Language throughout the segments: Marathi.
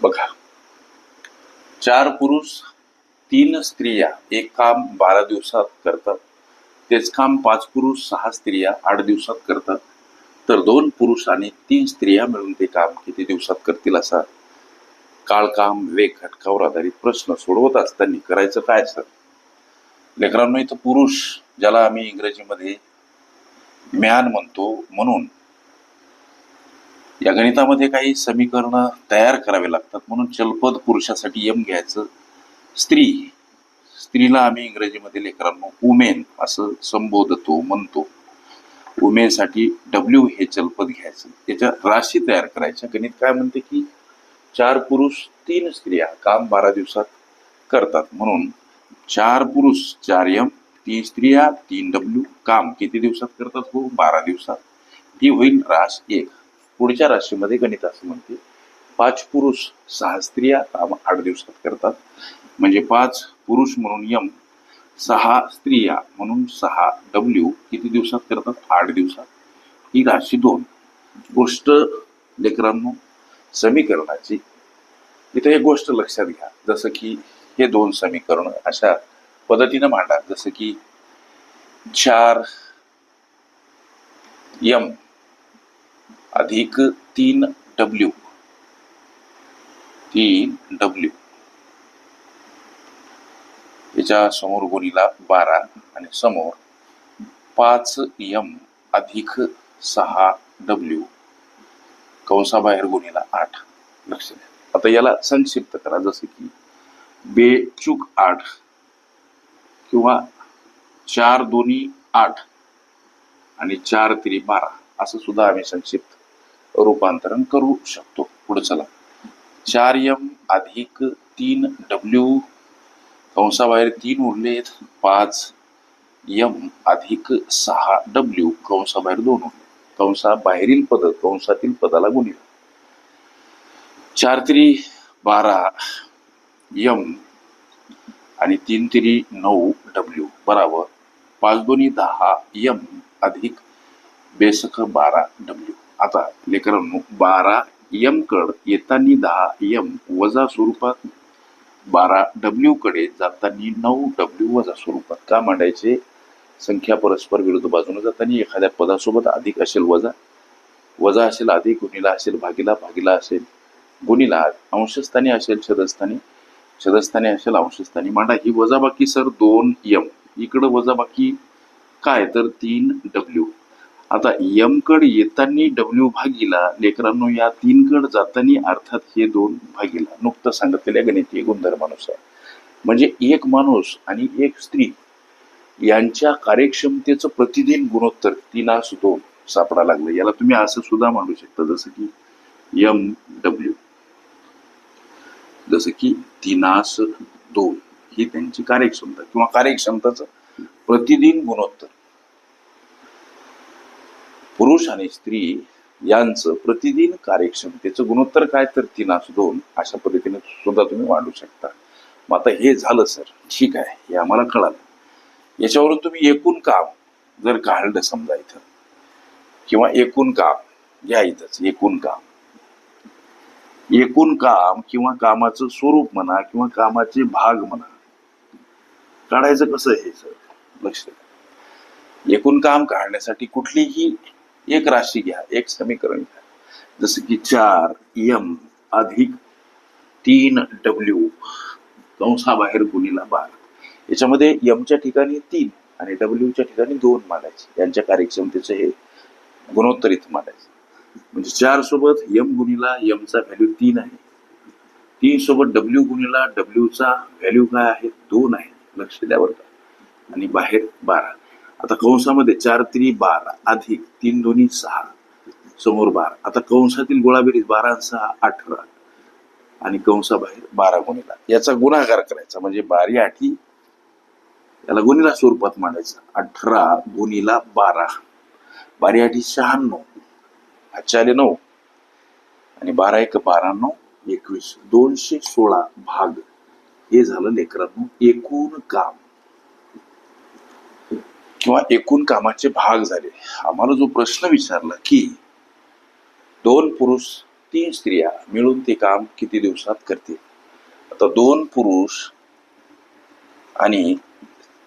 बघा, 4 पुरुष 3 स्त्रिया एक काम 12 दिवसात करतात. तेच काम 5 पुरुष 6 स्त्रिया 8 दिवसात करतात. तर 2 पुरुष आणि 3 स्त्रिया मिळून ते काम किती दिवसात करतील, असा काळकाम विवेक घटकावर आधारित प्रश्न सोडवत असताना करायचं काय सर? लेकरांनो, इथं पुरुष ज्याला आम्ही इंग्रजीमध्ये मॅन म्हणतो, म्हणून या गणितामध्ये काही समीकरणं तयार करावे लागतात. म्हणून चलपद पुरुषासाठी एम घ्यायचं, स्त्रीला आम्ही इंग्रजीमध्ये लेकरांनो वुमेन असं संबोधतो, म्हणतो. वुमेनसाठी डब्ल्यू हे चलपद घ्यायचं, त्याच्या राशी तयार करायच्या. गणित काय म्हणते की 4 पुरुष 3 स्त्रिया काम 12 दिवसात करतात. म्हणून 4 पुरुष 4 एम, 3 स्त्रिया 3 डब्ल्यू, काम किती दिवसात करतात? हो, 12 दिवसात. ही होईल रास 1. पुढच्या राशीमध्ये गणित असं म्हणते 5 पुरुष 6 स्त्रिया काम 8 दिवसात करतात. म्हणजे 5 पुरुष म्हणून एम, 6 स्त्रिया म्हणून 6 डब्ल्यू किती दिवसात करतात? 8 दिवसात. ही राशी 2. गोष्ट लेकरांनो समीकरणाची, इथे एक गोष्ट लक्षात घ्या. जसं की हे 2 समीकरण अशा पद्धतीनं मांडा, जसं की 4 एम अधिक 3 डब्ल्यू, 3 डब्ल्यू याच्या समोर गुणीला 12 आणि समोर 5 एम अधिक 6 डब्ल्यू कंसाबाहेर गुणीला 8. लक्ष द्या. आता याला संक्षिप्त करा, जसं की बेचूक 8 किंवा 4 दोन्ही 8 आणि 4 3 12 असं सुद्धा आम्ही संक्षिप्त रूपांतरण करू शकतो. पुढे चला, 4 एम अधिक 3 डब्ल्यू कंसाबाहेर 3 उरलेत, 5 एम अधिक 6 डब्ल्यू कंसाबाहेर 2 उरले. कंसाबाहेरील पद कंसातील पदाला गुणिले. 4 3 12 एम आणि 3 3 9 डब्ल्यू बरोबर 5 दोन्ही 10 एम अधिक बेसक 12 डब्ल्यू. आता लेकरांनो 12 एम कड येताना 10 एम वजा स्वरूपात, 12 डब्ल्यू कडे जाताना 9 डब्ल्यू वजा स्वरूपात. का मांडायचे? संख्या परस्पर विरुद्ध बाजूने जाताना एखाद्या पदासोबत अधिक असेल वजा, वजा असेल अधिक, गुणिला असेल भागीला, भागीला असेल गुणिला, अंशस्थानी असेल छेदस्थानी, छेदस्थानी असेल अंशस्थानी. मांडा ही वजाबाकी सर 2 एम, इकडं वजाबाकी काय तर 3 डब्ल्यू. आता एम कड येताना डब्ल्यू भागीला, लेकरांनो या 3 कड जाताना अर्थात हे 2 भागीला, नुकतं सांगितलेल्या गणितीय गुणधर्मानुसार. म्हणजे एक माणूस आणि एक स्त्री यांच्या कार्यक्षमतेचं प्रतिदिन गुणोत्तर 3:2 सापडा लागलं. याला तुम्ही असं सुद्धा मांडू शकता, जसं की एम डब्ल्यू, जसं की 3:2 ही त्यांची कार्यक्षमता किंवा कार्यक्षमताचं प्रतिदिन गुणोत्तर. पुरुष आणि स्त्री यांचं प्रतिदिन कार्यक्षमतेचं गुणोत्तर काय तर 3:2 अशा पद्धतीने सुद्धा तुम्ही मांडू शकता. मग आता हे झालं सर, ठीक आहे, हे आम्हाला कळालं. याच्यावरून तुम्ही एकूण काम जर काढलं समजा इथं, किंवा एकूण काम घ्या इथंच, एकूण काम किंवा कामाचं स्वरूप म्हणा किंवा कामाचे भाग म्हणा, काढायचं कसं हे सर? लक्ष द्या. एकूण काम काढण्यासाठी कुठलीही एक राशी घ्या, एक समीकरण घ्या, जसं की 4 एम अधिक 3 डब्ल्यू कंसाबाहेर गुणीला 12. याच्यामध्ये एमच्या ठिकाणी 3 आणि डब्ल्यूच्या ठिकाणी 2 मांडायचे. यांच्या कार्यक्षमतेचं हे गुणोत्तर इथं मांडायचं. म्हणजे 4 सोबत एम गुणीला एमचा व्हॅल्यू 3 आहे, 3 सोबत डब्ल्यू गुणीला डब्ल्यूचा व्हॅल्यू काय आहे? 2 आहे. लक्ष द्यावर का. आणि बाहेर 12. आता कंसामध्ये 4 3 12 अधिक 3 दोन्ही 6 समोर 12. आता कंसातील गोळाबेरीज 12 आणि 6 18 आणि कंसाबाहेर 12 गुणिला याचा गुणाकार करायचा. म्हणजे 12 8 याला गुणिला स्वरूपात मांडायचं. 18 गुणिला 12, 12 8 96, 9 आणि 12 1 12 9 21, 216 भाग. हे झालं लेकरांनो एकूण काम किंवा एकूण कामाचे भाग झाले. आम्हाला जो प्रश्न विचारला की 2 पुरुष 3 स्त्रिया मिळून ते काम किती दिवसात करतील? आता 2 पुरुष आणि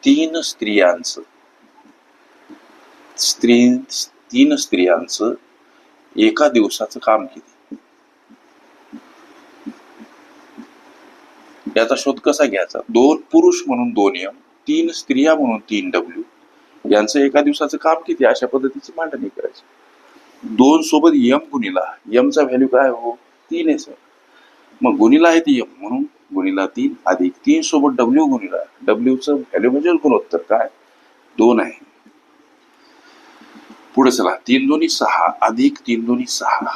3 स्त्रियांचं 3 स्त्रियांचं एका दिवसाचं काम किती? याचा शोध कसा घ्यायचा? 2 पुरुष म्हणून 2 M, 3 स्त्रिया म्हणून 3 W, यांचं एका दिवसाचं काम किती? अशा पद्धतीची मांडणी करायची. 2 सोबत M गुणिला, M चा व्हॅल्यू काय हो? 3 आहे सर. मग गुणिला आहे ती M, म्हणून गुणिला 3 अधिक 3 सोबत W गुणिला, W चं व्हॅल्यू म्हणजे गुणोत्तर काय? 2 आहे. पुढे चला, 3 दोन्ही 6 अधिक 3 दोन्ही 6.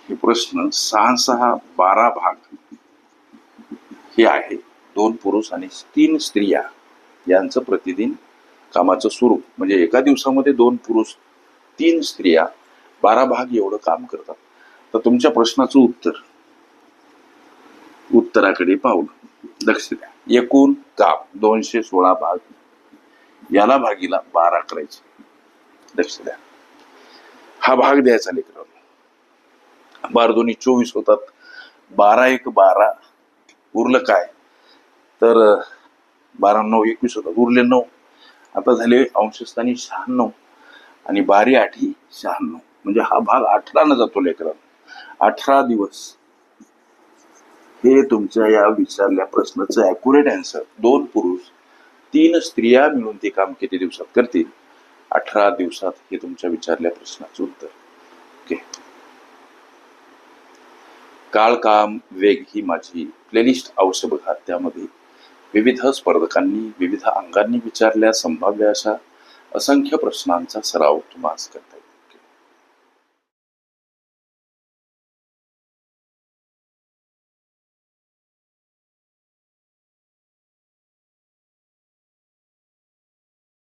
हे प्रश्न 6 6 12 भाग हे आहे. 2 पुरुष आणि 3 स्त्रिया यांचं प्रतिदिन कामाचं स्वरूप म्हणजे एका दिवसामध्ये 2 पुरुष 3 स्त्रिया 12 भाग एवढं काम करतात. तर तुमच्या प्रश्नाचं उत्तराकडे पाहून लक्ष द्या. एकूण काम 216 भाग, याला भागीला 12 करायचे. लक्ष द्या, हा भाग द्यायचा लेकरांनो. 12 दोन्ही 24 होतात, 12 एक 12, उरलं काय? तर 12 9 21 होतात, उरले 9. आता झाले अंशस्थानी 96 आणि 12 8 96, म्हणजे हा भाग 18 न जातो लेकरांनो. 18 दिवस हे तुमच्या या विचारल्या प्रश्नाचं ॲक्युरेट आन्सर. 2 पुरुष 3 स्त्रिया मिळून ते काम किती दिवसात करतील? 18 दिवसात हे तुमच्या विचारल्या प्रश्नाचं उत्तर. ओके. काळ काम वेग ही माझी प्लेलिस्ट अवश्य बघा. त्यामध्ये विविध स्पर्धकांनी विविध अंगांनी विचारल्या संभाव्य अशा असंख्य प्रश्नांचा सराव तुम्हाला करता